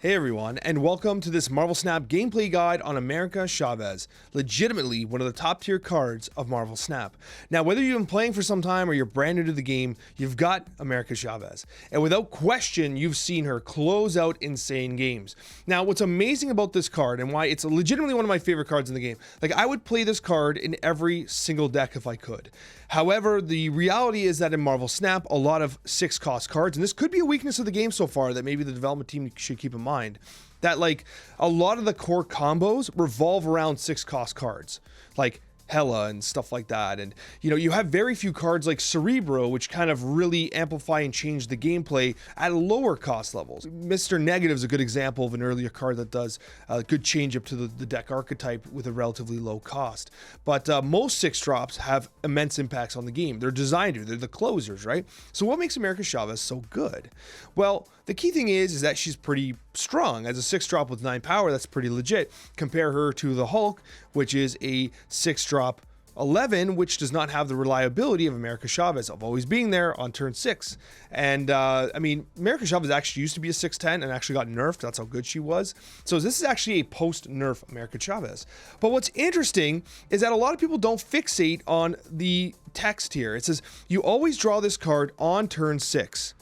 Hey everyone, and welcome to this Marvel Snap gameplay guide on America Chavez, legitimately one of the top tier cards of Marvel Snap. Now, whether you've been playing for some time or you're brand new to the game, you've got America Chavez, and without question, you've seen her close out insane games. Now, what's amazing about this card and why it's legitimately one of my favorite cards in the game, like I would play this card in every single deck if I could. However, the reality is that in Marvel Snap, a lot of 6-cost cards, and this could be a weakness of the game so far that maybe the development team should keep in mind, that like a lot of the core combos revolve around 6-cost cards, like Hela and stuff like that. And you know, you have very few cards like Cerebro, which kind of really amplify and change the gameplay at lower cost levels. Mr. Negative is a good example of an earlier card that does a good change up to the deck archetype with a relatively low cost. But most 6-drops have immense impacts on the game. They're designed to, they're the closers, right? So what makes America Chavez so good? Well, the key thing is that she's pretty strong. As a 6-drop with 9 power, that's pretty legit. Compare her to the Hulk, which is a 6-drop 11, which does not have the reliability of America Chavez of always being there on turn 6. And I mean, America Chavez actually used to be a 6'10" and actually got nerfed. That's how good she was. So this is actually a post-nerf America Chavez. But what's interesting is that a lot of people don't fixate on the text here. It says, you always draw this card on turn 6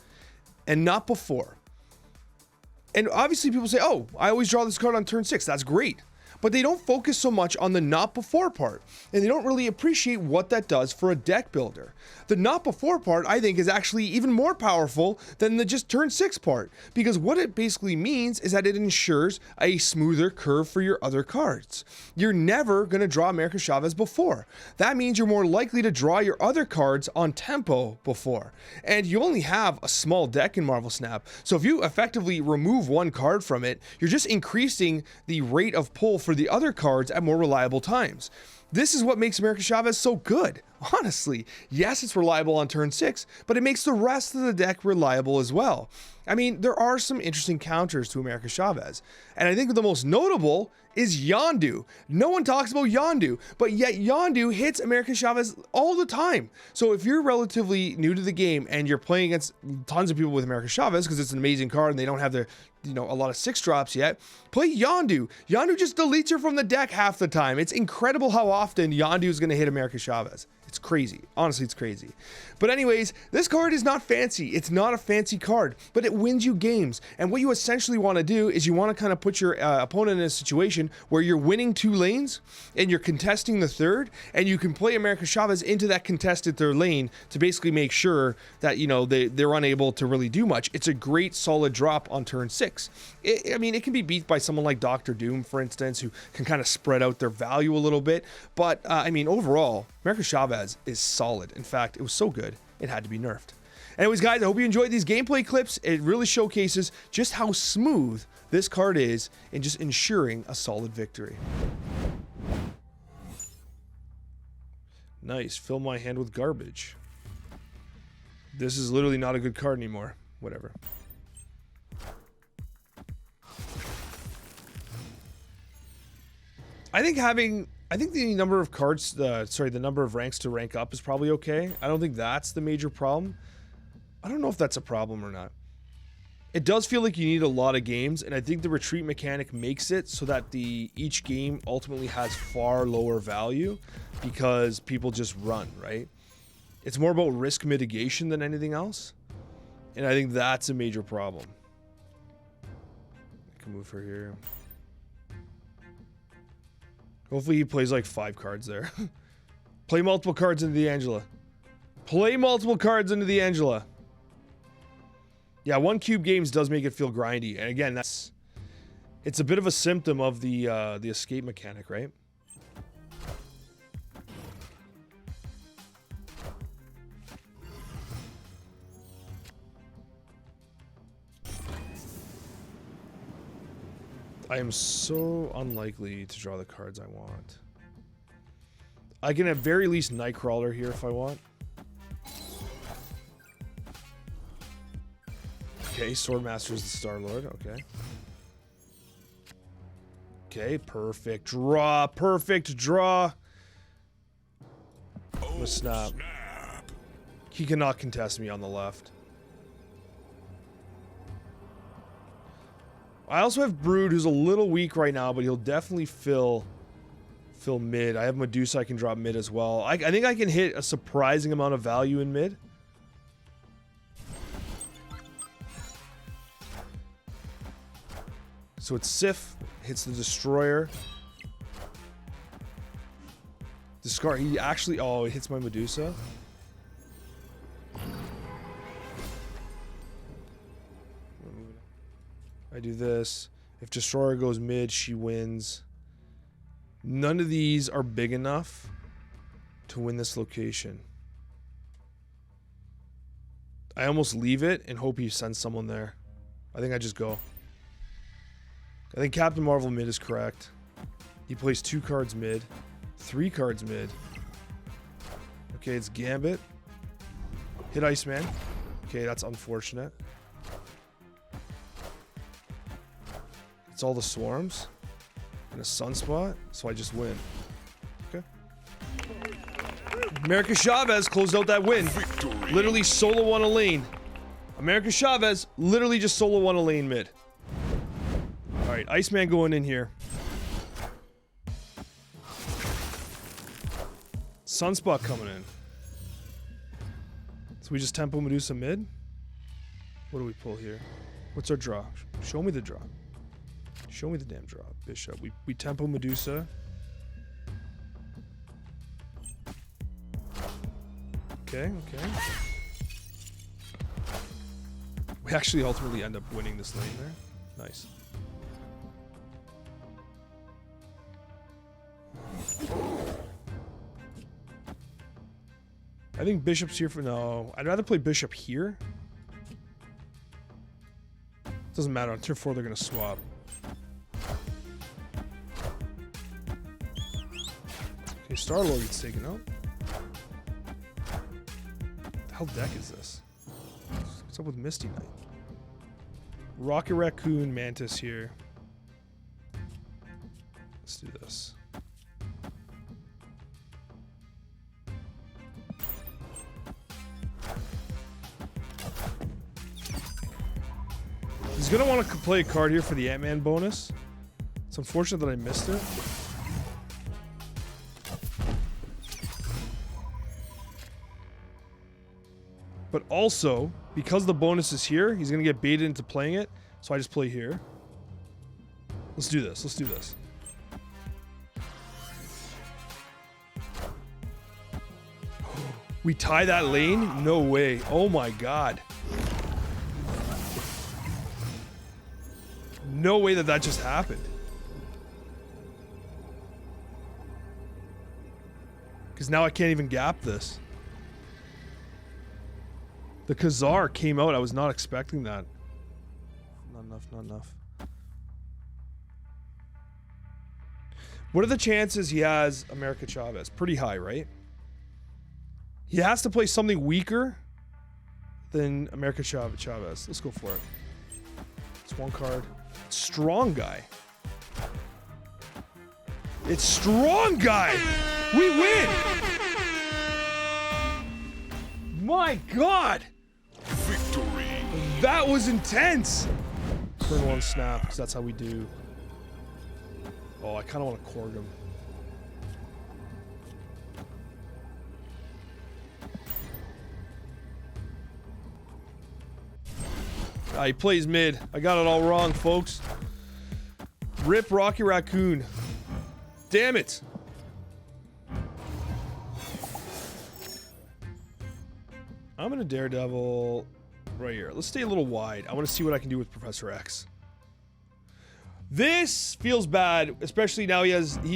and not before. And obviously people say, oh, I always draw this card on turn 6. That's great. But they don't focus so much on the not before part, and they don't really appreciate what that does for a deck builder. The not before part, I think, is actually even more powerful than the just turn 6 part, because what it basically means is that it ensures a smoother curve for your other cards. You're never going to draw America Chavez before. That means you're more likely to draw your other cards on tempo before. And you only have a small deck in Marvel Snap, so if you effectively remove one card from it, you're just increasing the rate of pull for the other cards at more reliable times. This is what makes America Chavez so good, honestly. Yes, it's reliable on turn 6, but it makes the rest of the deck reliable as well. I mean, there are some interesting counters to America Chavez, and I think the most notable is Yondu. No one talks about Yondu, but yet Yondu hits America Chavez all the time. So if you're relatively new to the game and you're playing against tons of people with America Chavez because it's an amazing card and they don't have the, you know, a lot of 6-drops yet, play Yondu. Yondu just deletes her from the deck half the time. It's incredible how often Yondu is going to hit America Chavez. It's crazy. Honestly, it's crazy. But anyways, this card is not fancy. It's not a fancy card, but it wins you games. And what you essentially want to do is you want to kind of put your opponent in a situation where you're winning 2 lanes and you're contesting the 3rd, and you can play America Chavez into that contested 3rd lane to basically make sure that, you know, they're unable to really do much. It's a great solid drop on turn 6. I mean, it can be beat by someone like Dr. Doom, for instance, who can kind of spread out their value a little bit. But I mean, overall, America Chavez is solid. In fact, it was so good, it had to be nerfed. Anyways, guys, I hope you enjoyed these gameplay clips. It really showcases just how smooth this card is in just ensuring a solid victory. Nice. Fill my hand with garbage. This is literally not a good card anymore. Whatever. I think the number of cards, the number of ranks to rank up is probably okay. I don't think that's the major problem. I don't know if that's a problem or not. It does feel like you need a lot of games, and I think the retreat mechanic makes it so that each game ultimately has far lower value because people just run, right? It's more about risk mitigation than anything else, and I think that's a major problem. I can move her here. Hopefully he plays like 5 cards there. Play multiple cards into the Angela. Play multiple cards into the Angela. Yeah, 1 cube games does make it feel grindy. And again, it's a bit of a symptom of the escape mechanic, right? I am so unlikely to draw the cards I want. I can at very least Nightcrawler here if I want. Okay, Swordmaster's the Star-Lord, okay. Okay, perfect draw, perfect draw. I'm gonna snap. He cannot contest me on the left. I also have Brood, who's a little weak right now, but he'll definitely fill mid. I have Medusa I can drop mid as well. I think I can hit a surprising amount of value in mid. So it's Sif, hits the Destroyer. Discard, he actually, oh, it hits my Medusa. I do this. If Destroyer goes mid, she wins. None of these are big enough to win this location. I almost leave it and hope he sends someone there. I think I just go. I think Captain Marvel mid is correct. He plays 2 cards mid, 3 cards mid. Okay, it's Gambit. Hit Iceman. Okay, that's unfortunate. It's all the swarms and a Sunspot, so I just win. Okay. America Chavez closed out that win. Victory. Literally solo won a lane. America Chavez literally just solo won a lane mid. Alright, Iceman going in here. Sunspot coming in. So we just tempo Medusa mid? What do we pull here? What's our draw? Show me the draw. Show me the damn draw. Bishop. We tempo Medusa. Okay, okay. We actually ultimately end up winning this lane there. Nice. I think Bishop's here for no. I'd rather play Bishop here. Doesn't matter. On turn 4, they're gonna swap. Okay, Star-Lord gets taken out. What the hell deck is this? What's up with Misty Knight? Rocket Raccoon, Mantis here. Let's do this. He's gonna want to play a card here for the Ant-Man bonus. It's unfortunate that I missed it. But also, because the bonus is here, he's gonna get baited into playing it. So I just play here. Let's do this. Let's do this. We tie that lane? No way. Oh my god. No way that just happened. Because now I can't even gap this. The Khazar came out. I was not expecting that. Not enough, not enough. What are the chances he has America Chavez? Pretty high, right? He has to play something weaker than America Chavez. Let's go for it. It's one card. Strong Guy. It's Strong Guy! We win! My god! Victory! That was intense! Turn 1 snap, because that's how we do. Oh, I kind of want to Korg him. He plays mid. I got it all wrong, folks. Rip Rocky Raccoon. Damn it. I'm gonna Daredevil right here. Let's stay a little wide. I want to see what I can do with Professor X. This feels bad, especially now he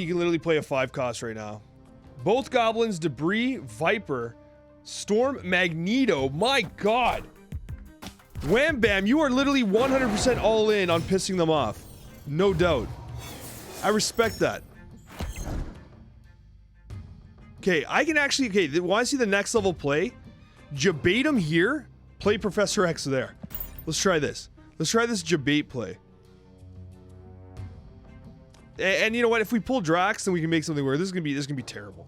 can literally play a 5 cost right now. Both goblins, Debris, Viper, Storm, Magneto. My god. Wham Bam, you are literally 100% all in on pissing them off. No doubt. I respect that. Okay, I can actually, okay, want to see the next level play? Jabate him here, play Professor X there. Let's try this. Let's try this Jabate play. And you know what? If we pull Drax, then we can make something weird. This is gonna be terrible.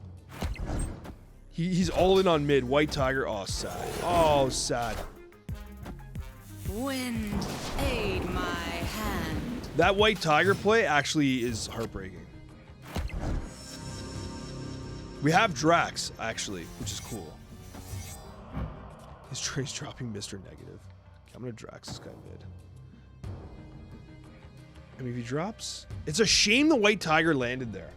He's all in on mid. White Tiger. Oh, sad. Oh, sad. Wind, aid my hand. That white tiger play actually is heartbreaking. We have Drax, actually, which is cool. His trade's dropping Mr. Negative. Okay, I'm gonna Drax this guy mid. I mean, if he drops... It's a shame the white tiger landed there.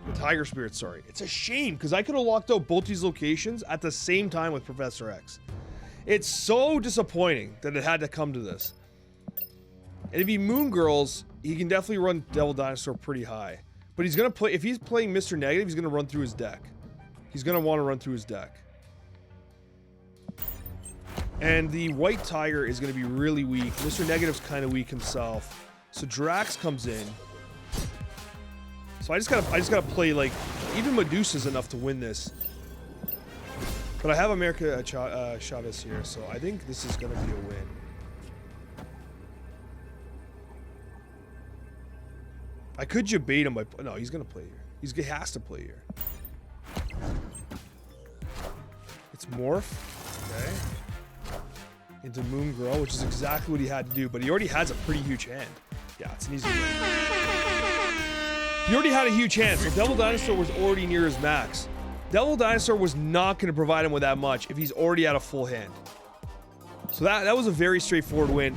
The tiger spirit, sorry. It's a shame, because I could have locked out both these locations at the same time with Professor X. It's so disappointing that it had to come to this. And if he Moon Girls, he can definitely run Devil Dinosaur pretty high. But he's gonna play... If he's playing Mr. Negative, he's gonna run through his deck. He's gonna want to run through his deck. And the white tiger is gonna be really weak. Mr. Negative's kind of weak himself. So Drax comes in. So I just gotta play, like, even Medusa's enough to win this. But I have America Chavez here, so I think this is gonna be a win. I could debate him by... No, he's gonna play here. He has to play here. It's Morph. Okay. Into Moon Girl, which is exactly what he had to do, but he already has a pretty huge hand. Yeah, it's an easy win. He already had a huge hand, so Devil Dinosaur was already near his max. Devil Dinosaur was not going to provide him with that much if he's already at a full hand. So that was a very straightforward win.